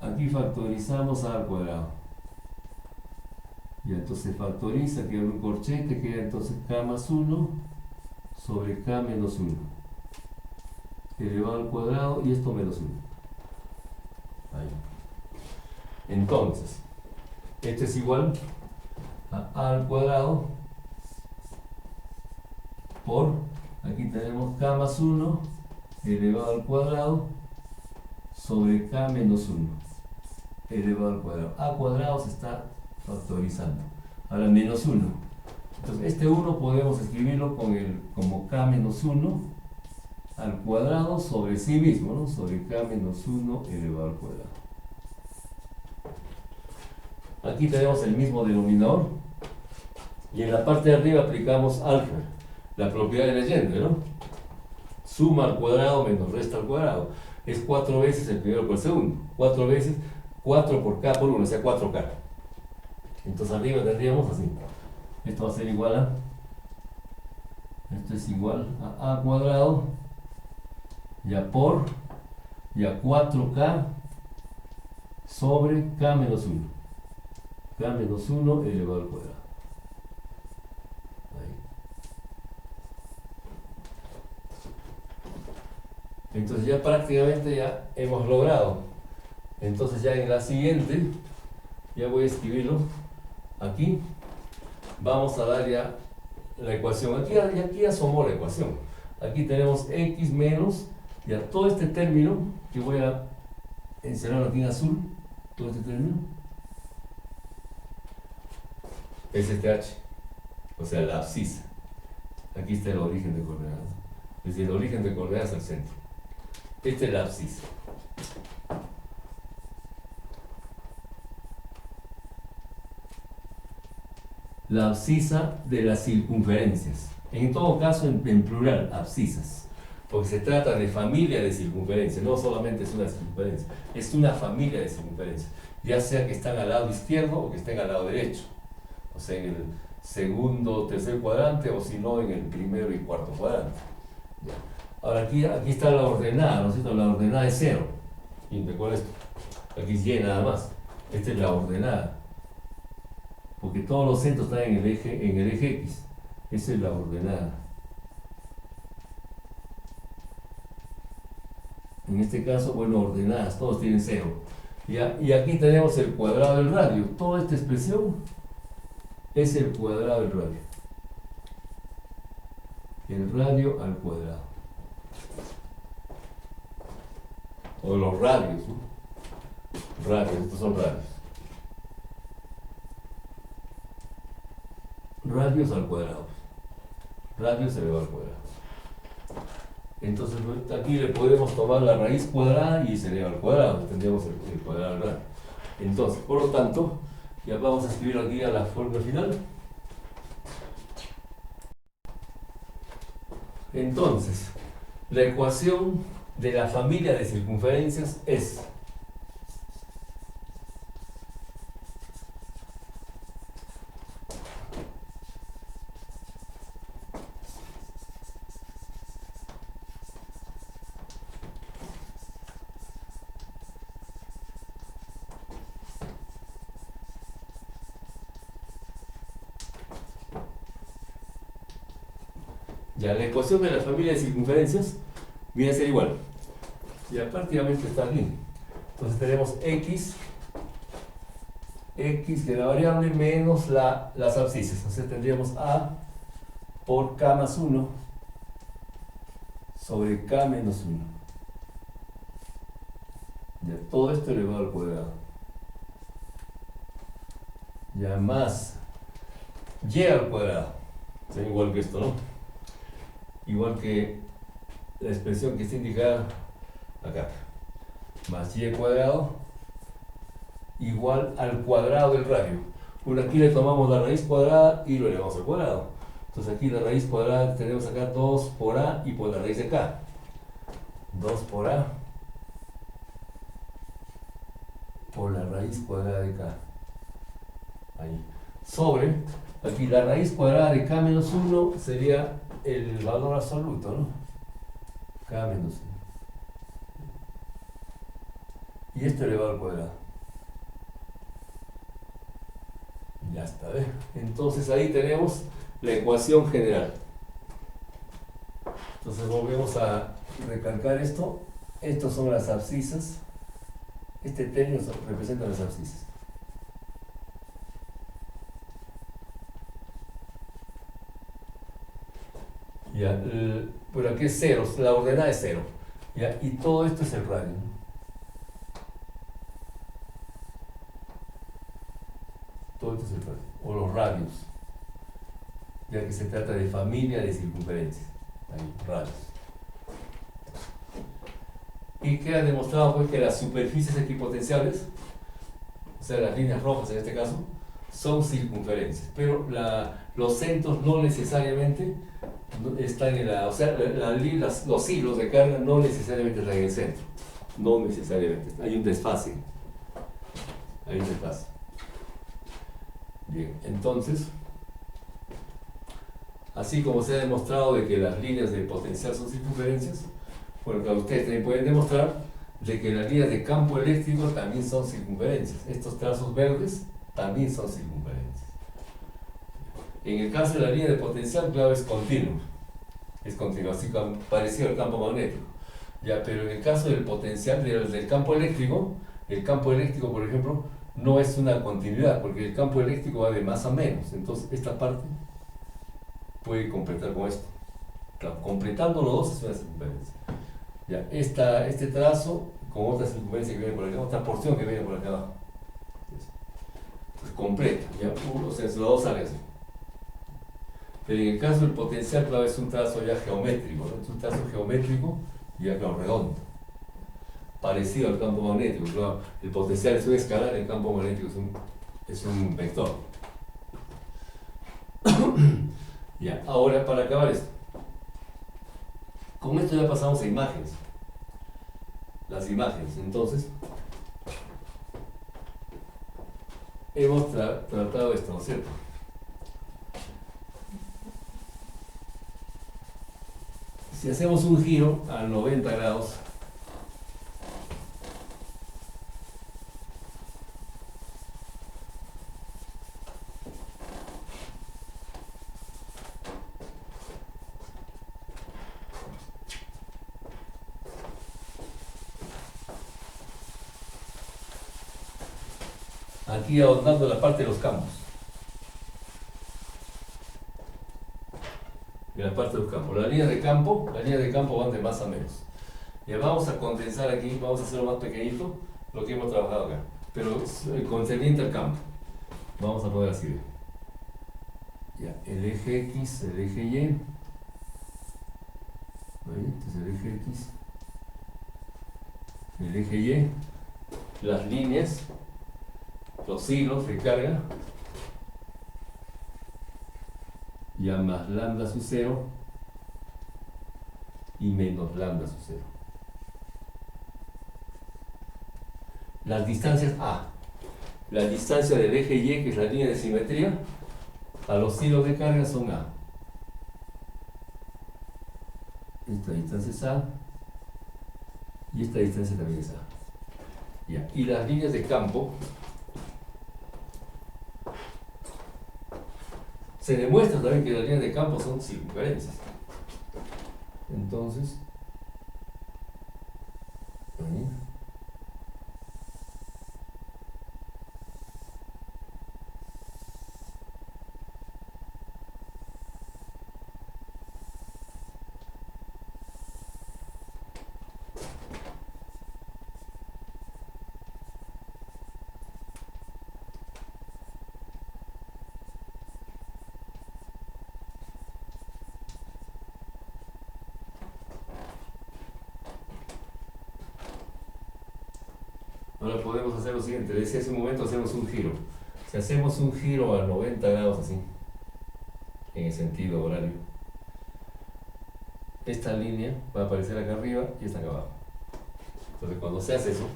Aquí factorizamos a al cuadrado. Y entonces factoriza, queda un corchete, queda entonces k más 1 sobre k menos 1. Elevado al cuadrado y esto menos 1. Ahí. Entonces, este es igual a al cuadrado por, aquí tenemos k más 1 elevado al cuadrado sobre k menos 1 elevado al cuadrado. A cuadrado se está factorizando. Ahora menos 1. Entonces este 1 podemos escribirlo como k menos 1 al cuadrado sobre sí mismo, ¿no? Sobre k menos 1 elevado al cuadrado. Aquí tenemos el mismo denominador. Y en la parte de arriba aplicamos álgebra, la propiedad de Legendre, ¿no? Suma al cuadrado menos resta al cuadrado. Es 4 veces el primero por el segundo. 4 veces 4 por k por 1, o sea 4k. Entonces arriba tendríamos así. Esto va a ser igual a... Esto es igual a cuadrado. Ya por... Ya 4k sobre k menos 1. K menos 1 elevado al cuadrado. Ahí. Entonces ya prácticamente ya hemos logrado. Entonces ya en la siguiente, ya voy a escribirlo aquí. Vamos a dar ya la ecuación. Aquí asomó la ecuación. Aquí tenemos x menos, ya todo este término, que voy a encerrarlo aquí en azul, todo este término, es este h, o sea la abscisa. Aquí está el origen de coordenadas, es decir, el origen de coordenadas al centro. Esta es la abscisa. La abscisa de las circunferencias. En todo caso, en plural, abscisas. Porque se trata de familia de circunferencias, no solamente es una circunferencia, es una familia de circunferencias. Ya sea que están al lado izquierdo o que estén al lado derecho. O sea, en el segundo o tercer cuadrante, o si no, en el primero y cuarto cuadrante. Ya. Ahora, aquí está la ordenada, ¿no es cierto? La ordenada es 0. Y recuerda esto. Aquí es y nada más. Esta es la ordenada. Porque todos los centros están en el eje X. Esa es la ordenada. En este caso, bueno, ordenadas, todos tienen 0. ¿Ya? Y aquí tenemos el cuadrado del radio. Toda esta expresión es el cuadrado del radio. El radio al cuadrado. O los radios, ¿no? Radios, estos son radios. Radios al cuadrado. Radios elevado al cuadrado. Entonces aquí le podemos tomar la raíz cuadrada y se eleva al cuadrado. Tendríamos el cuadrado del radio. Entonces, por lo tanto, ya vamos a escribir aquí a la fórmula final. Entonces, la ecuación de la familia de circunferencias es ya la ecuación de la familia de circunferencias viene a ser igual. Ya prácticamente está aquí. Entonces tenemos x que es la variable menos las abscisas. Entonces tendríamos a por k más 1 sobre k menos 1. Ya todo esto elevado al cuadrado. Ya más y al cuadrado. O sea, igual que esto, ¿no? Igual que la expresión que está indicada acá. Más y cuadrado igual al cuadrado del radio. Por aquí le tomamos la raíz cuadrada y lo elevamos al cuadrado. Entonces aquí la raíz cuadrada tenemos acá 2 por a y por la raíz de k. 2 por a por la raíz cuadrada de k. Ahí. Sobre, aquí la raíz cuadrada de k menos 1 sería el valor absoluto, ¿no? K menos 1. Y esto elevado al cuadrado. Ya está, ¿ves? Entonces ahí tenemos la ecuación general. Entonces volvemos a recalcar esto. Estos son las abscisas. Este término representa las abscisas. Ya, pero aquí es 0, la ordenada es 0. Ya, y todo esto es el radio, ¿no? Todo esto es el radio, o los radios, ya que se trata de familia de circunferencias. Ahí, radios. Y queda demostrado pues que las superficies equipotenciales, o sea, sea, las líneas rojas en este caso, son circunferencias, pero los centros no necesariamente están en la, o sea, los hilos de carga no necesariamente están en el centro, no necesariamente, hay un desfase, hay un desfase. Bien, entonces, así como se ha demostrado de que las líneas de potencial son circunferencias, bueno, claro, ustedes también pueden demostrar de que las líneas de campo eléctrico también son circunferencias. Estos trazos verdes también son circunferencias. En el caso de la línea de potencial, claro, es continuo, así como parecido al campo magnético. Ya, pero en el caso del potencial, del campo eléctrico, el campo eléctrico, por ejemplo, no es una continuidad, porque el campo eléctrico va de más a menos. Entonces, esta parte puede completar con esto. Claro, completando los dos es una circunferencia. Ya, este trazo con otra circunferencia que viene por acá, otra porción que viene por acá abajo. Entonces, completa, ya, o sea, los dos salen así. Pero en el caso del potencial, claro, es un trazo ya geométrico, ¿no? Es un trazo geométrico ya, claro, redondo. Parecido al campo magnético, claro. El potencial es un escalar, el campo magnético es un vector. Ya, ahora para acabar esto. Con esto ya pasamos a imágenes. Las imágenes, entonces, hemos tratado esto, ¿no es cierto? Si hacemos un giro a 90 grados, aquí ahondando la parte de los campos. En la parte de los campos. La línea de campo van de más a menos. Ya vamos a condensar aquí, vamos a hacerlo más pequeñito, lo que hemos trabajado acá. Pero concerniente al campo. Vamos a poner así. Ya, el eje X, el eje Y. Ahí, este es el eje X. El eje Y. Las líneas. Los hilos de carga. Ya más lambda sub 0 y menos lambda sub 0. Las distancias A. La distancia del eje Y, que es la línea de simetría, a los hilos de carga son A. Esta distancia es A y esta distancia también es A. Ya. Y las líneas de campo se demuestra también que las líneas de campo son circunferencias. Entonces, ahí. Ahora podemos hacer lo siguiente, desde ese momento hacemos un giro. Si hacemos un giro a 90 grados así, en el sentido horario, esta línea va a aparecer acá arriba y esta acá abajo. Entonces cuando se hace eso,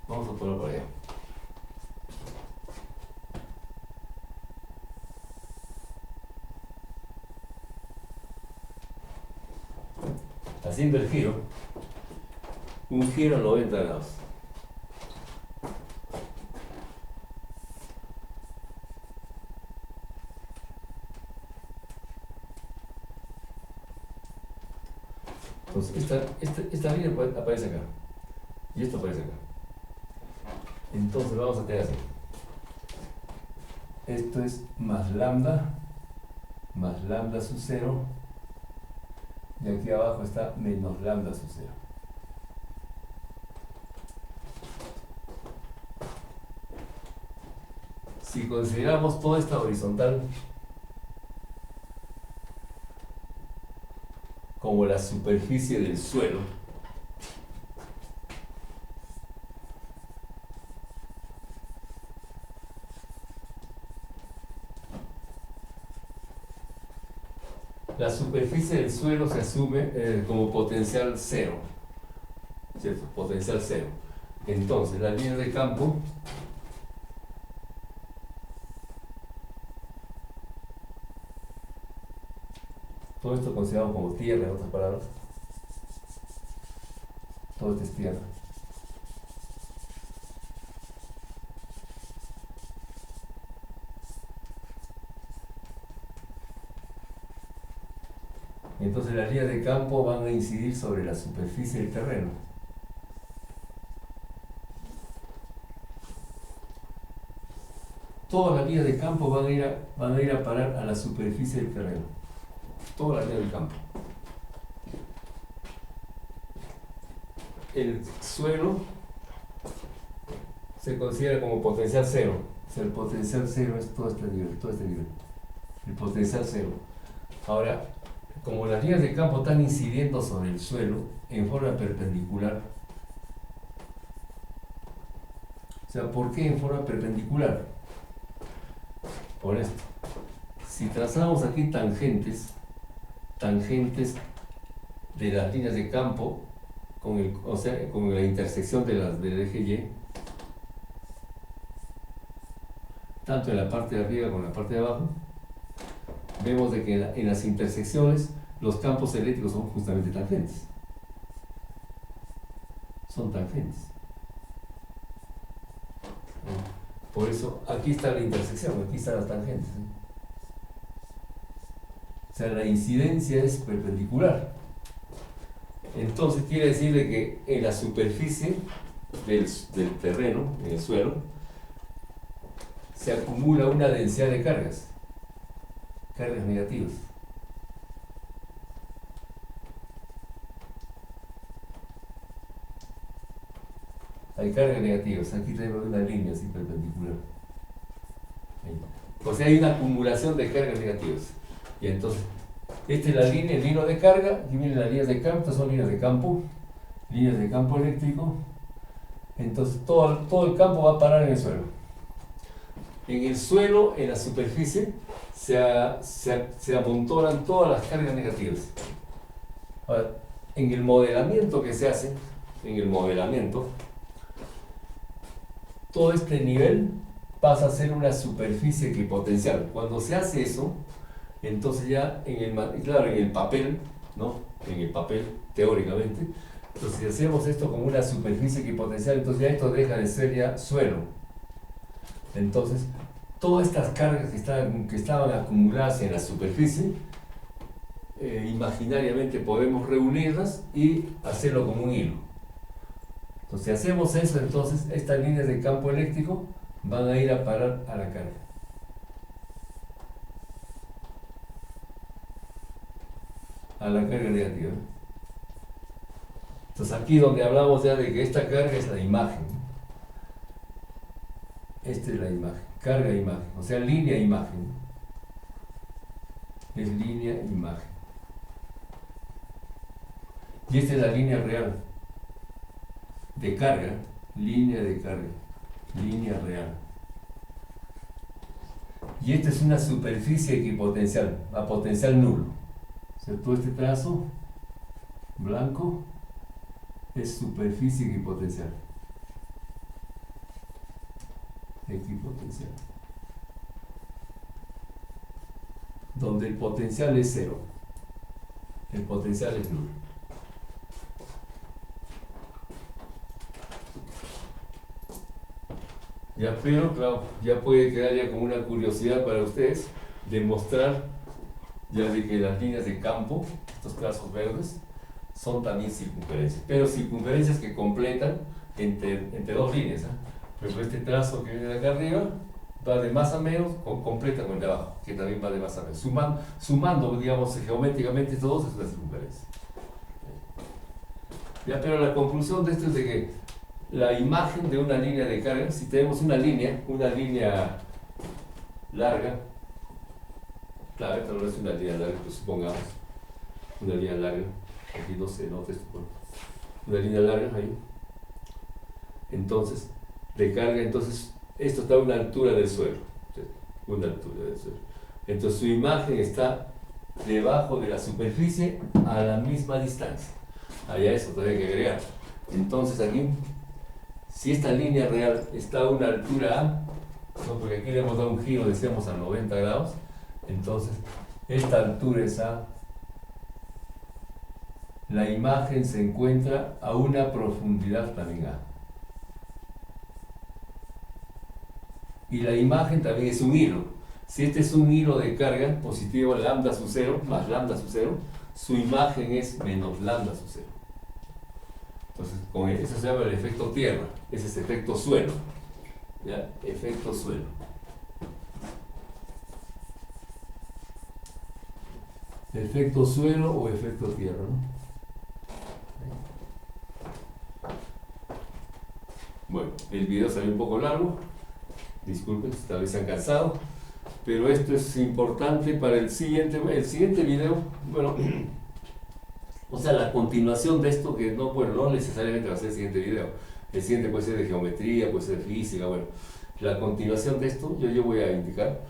vamos a ponerlo por allá. Haciendo el giro, un giro a 90 grados. Entonces, esta línea aparece acá. Y esto aparece acá. Entonces vamos a tener así. Esto es más lambda sub 0. Y aquí abajo está menos lambda sub 0. Si consideramos toda esta horizontal como la superficie del suelo, La superficie del suelo se asume como potencial cero, ¿cierto? Potencial cero. Entonces, las líneas de campo todo esto considerado como tierra, en otras palabras. Todo esto es tierra. Entonces las líneas de campo van a incidir sobre la superficie del terreno. Todas las líneas de campo van a ir a parar a la superficie del terreno. Todas las líneas del campo. El suelo se considera como potencial cero. O sea, el potencial cero es todo este nivel, todo este nivel. El potencial cero. Ahora, como las líneas de campo están incidiendo sobre el suelo en forma perpendicular. O sea, ¿por qué en forma perpendicular? Por esto. Si trazamos aquí tangentes de las líneas de campo con la intersección del eje Y, tanto en la parte de arriba como en la parte de abajo, vemos de que en las intersecciones los campos eléctricos son justamente tangentes. Son tangentes. Por eso aquí está la intersección, aquí están las tangentes. O sea, la incidencia es perpendicular. Entonces quiere decir de que en la superficie del terreno, en el suelo, se acumula una densidad de cargas negativas. Hay cargas negativas, aquí tenemos una línea así perpendicular. Ahí. O sea, hay una acumulación de cargas negativas. Y entonces, esta es la línea, el hilo de carga, aquí vienen las líneas de campo, estas son líneas de campo eléctrico. Entonces, todo el campo va a parar en el suelo. En el suelo, en la superficie, se amontonan todas las cargas negativas. Ahora, en el modelamiento que se hace, todo este nivel pasa a ser una superficie equipotencial. Cuando se hace eso, entonces ya en el papel, ¿no? En el papel, teóricamente, entonces si hacemos esto como una superficie equipotencial, entonces ya esto deja de ser ya suelo. Entonces, todas estas cargas que estaban acumuladas en la superficie, imaginariamente podemos reunirlas y hacerlo como un hilo. Entonces, si hacemos eso, entonces estas líneas de campo eléctrico van a ir a parar a la carga. A la carga negativa. Entonces, aquí donde hablamos ya de que esta carga es la imagen. Esta es la imagen, carga e imagen, o sea, línea e imagen. Es línea e imagen. Y esta es la línea real de carga, línea de carga, línea real. Y esta es una superficie equipotencial, a potencial nulo. O sea, todo este trazo blanco es superficie equipotencial. Donde el potencial es cero, el potencial es nulo. Ya, pero claro, ya puede quedar ya como una curiosidad para ustedes demostrar ya de que las líneas de campo, estos trazos verdes, son también circunferencias, pero circunferencias que completan entre dos líneas, ¿eh? Por ejemplo, este trazo que viene de acá arriba va de más a menos, completa con el de abajo, que también va de más a menos. Sumando, digamos, geométricamente estos dos es una circunferencia. Ya, pero la conclusión de esto es de que la imagen de una línea de carga, si tenemos una línea larga, claro, esta no es una línea larga, pues supongamos, una línea larga, aquí no se nota esto, una línea larga ahí, entonces, de carga, entonces, esto está a una altura del suelo, ¿sí? Una altura del suelo. Entonces su imagen está debajo de la superficie a la misma distancia. Había eso todavía que agregar. Entonces aquí, si esta línea real está a una altura A, ¿no? Porque aquí le hemos dado un giro, decíamos, a 90 grados, entonces esta altura es A. La imagen se encuentra a una profundidad también A. Y la imagen también es un hilo. Si este es un hilo de carga positivo lambda sub 0 más lambda sub 0, su imagen es menos lambda sub 0. Entonces, con eso se llama el efecto tierra. Ese es efecto suelo. ¿Ya? Efecto suelo. Efecto suelo o efecto tierra, ¿no? Bueno, el video salió un poco largo. Disculpen, tal vez se han cansado. Pero esto es importante para el siguiente video. Bueno, o sea, la continuación de esto, que no, bueno, no necesariamente va a ser el siguiente video. El siguiente puede ser de geometría, puede ser de física, bueno. La continuación de esto, yo voy a indicar,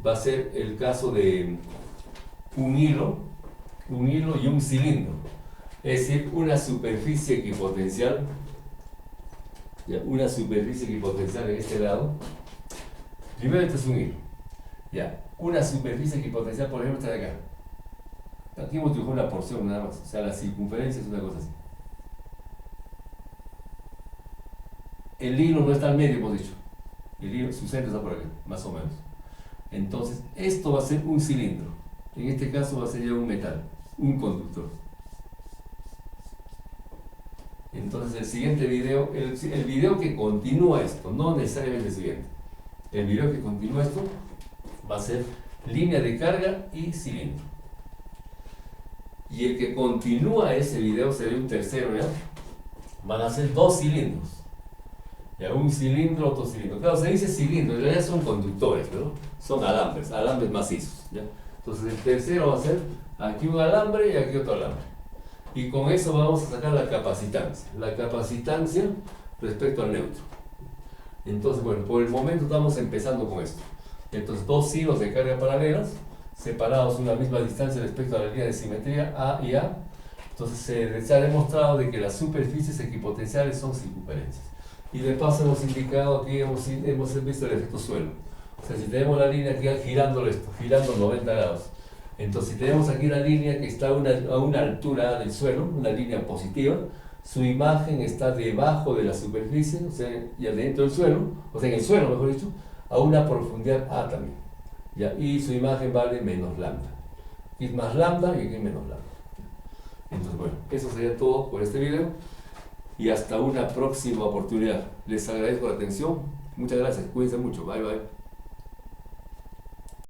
va a ser el caso de un hilo y un cilindro. Es decir, una superficie equipotencial, ¿ya? Una superficie equipotencial en este lado. Primero este es un hilo, ¿ya? Una superficie equipotencial, por ejemplo, está de acá. Aquí hemos dibujado una porción nada más, o sea, la circunferencia es una cosa así. El hilo no está al medio, hemos dicho. El hilo, su centro está por acá, más o menos. Entonces, esto va a ser un cilindro. En este caso va a ser ya un metal, un conductor. Entonces, el siguiente video, el video que continúa esto, no necesariamente el siguiente. El video que continúa esto va a ser línea de carga y cilindro. Y el que continúa ese video sería un tercero, ¿ya? Van a ser dos cilindros. Ya, un cilindro, otro cilindro. Claro, se dice cilindro, en realidad son conductores, ¿no? Son alambres macizos, ¿ya? Entonces el tercero va a ser aquí un alambre y aquí otro alambre. Y con eso vamos a sacar la capacitancia respecto al neutro. Entonces, bueno, por el momento estamos empezando con esto. Entonces, dos hilos de carga paralelas, separados a una misma distancia respecto a la línea de simetría A y A. Entonces, se ha demostrado de que las superficies equipotenciales son circunferencias. Y de paso hemos indicado aquí, hemos visto el efecto suelo. O sea, si tenemos la línea aquí girando 90 grados. Entonces, si tenemos aquí una línea que está a una altura del suelo, una línea positiva, su imagen está debajo de la superficie, o sea, y adentro del suelo, o sea, en el suelo, mejor dicho, a una profundidad A también. ¿Ya? Y su imagen vale menos lambda. Aquí es más lambda y aquí es menos lambda. Entonces, bueno, eso sería todo por este video. Y hasta una próxima oportunidad. Les agradezco la atención. Muchas gracias. Cuídense mucho. Bye, bye.